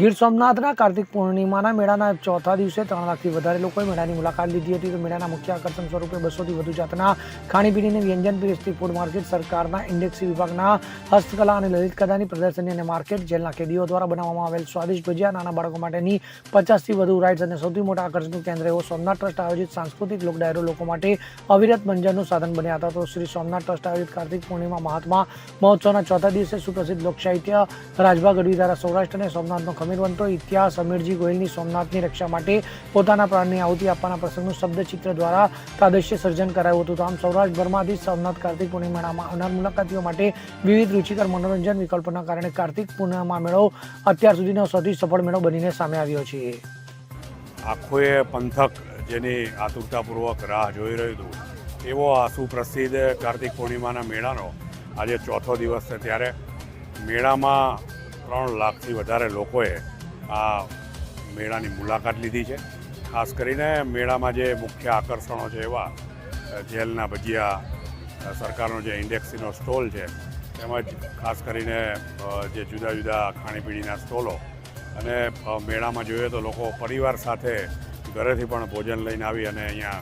ગીર સોમનાથના કાર્તિક પૂર્ણિમાના મેળાના ચોથા દિવસે 3 લાખથી વધારે લોકોએ મેળાની મુલાકાત લીધી હતી. તો મેળાના મુખ્ય આકર્ષણ સ્વરૂપે 200થી વધુ જાતના ખાણીપીણીની વ્યંજન પીરસતી ફૂડ માર્કેટ, સરકારના ઇન્ડેક્સી વિભાગના હસ્તકલા અને લલિત કલાની પ્રદર્શની અને માર્કેટ, જેલના કેદીઓ દ્વારા બનાવવામાં આવેલ સ્વાદિષ્ટ ભજીયા, નાના બાળકો માટેની 50થી વધુ રાઇડ્સ અને સૌથી મોટા આકર્ષણનું કેન્દ્ર એવો સોમનાથ ટ્રસ્ટ આયોજિત સાંસ્કૃતિક લોક ડાયરો લોકો માટે અવિરત મંજનનું સાધન બન્યા હતા. તો શ્રી સોમનાથ ટ્રસ્ટ આયોજિત કાર્તિક પૂર્ણિમા મહાત્મા મહોત્સવના ચોથા દિવસે સુપ્રસિદ્ધ લોકસાહિત્ય રાજભા ગઢવી દ્વારા સૌરાષ્ટ્ર અને સોમનાથનો ખમીરવંતો ઇતિહાસ અમીરજી ગોહિલની સોમનાથની રક્ષા માટે પોતાના પ્રાણની આહુતિ આપવાના પ્રસંગનું શબ્દચિત્ર દ્વારા તાદશ્ય સર્જન કરાયું હતું. તો આમ સૌરાષ્ટ્રભરમાંથી સોમનાથ કાર્તિક પૂર્ણિમામાં આવનાર મુલાકાતીઓ માટે વિવિધ રુચિકર મનોરંજન વિકલ્પોના કારણે કાર્તિક પૂર્ણિમા મેળો અત્યાર સુધીનો સૌથી સફળ મેળો બનીને સામે આવ્યો છે. આખો એ પંથક જેની આતુરતાપૂર્વક રાહ જોઈ રહ્યું હતું એવો આ સુપ્રસિદ્ધ કાર્તિક પૂર્ણિમાના મેળાનો આજે ચોથો દિવસ છે. ત્યારે મેળામાં 3 લાખથી વધારે લોકોએ આ મેળાની મુલાકાત લીધી છે. ખાસ કરીને મેળામાં જે મુખ્ય આકર્ષણો છે એવા જેલના ભજીયા, સરકારનો જે ઇન્ડેક્સીનો સ્ટોલ છે, તેમજ ખાસ કરીને જે જુદા જુદા ખાણીપીણીના સ્ટોલો, અને મેળામાં જોઈએ તો લોકો પરિવાર સાથે ઘરેથી પણ ભોજન લઈને આવી અને અહીંયા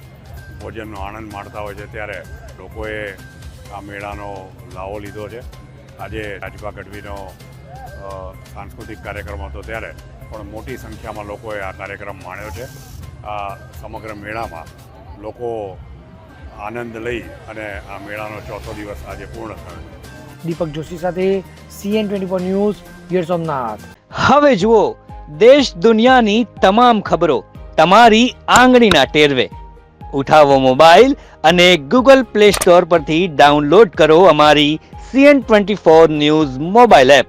ભોજનનો આનંદ માણતા હોય છે. ત્યારે લોકોએ આ મેળાનો લાવો લીધો છે. આજે રાજભા ગઢવીનો સાંસ્કૃતિક કાર્યક્રમ હતો ત્યારે પણ મોટી સંખ્યામાં લોકોએ આ કાર્યક્રમ માણ્યો છે. આ સમગ્ર મેળામાં લોકો આનંદ લઈ અને આ મેળાનો ચોથો દિવસ આજે પૂર્ણ થયો. દીપક જોશી સાથે CN24 ન્યૂઝ, ગીર સોમનાથ. હવે જુઓ દેશ દુનિયાની તમામ ખબરો તમારી આંગળીના ટેરવે. ઉઠાવો મોબાઈલ અને Google Play Store પરથી ડાઉનલોડ કરો અમારી CN24 ન્યૂઝ મોબાઈલ એપ.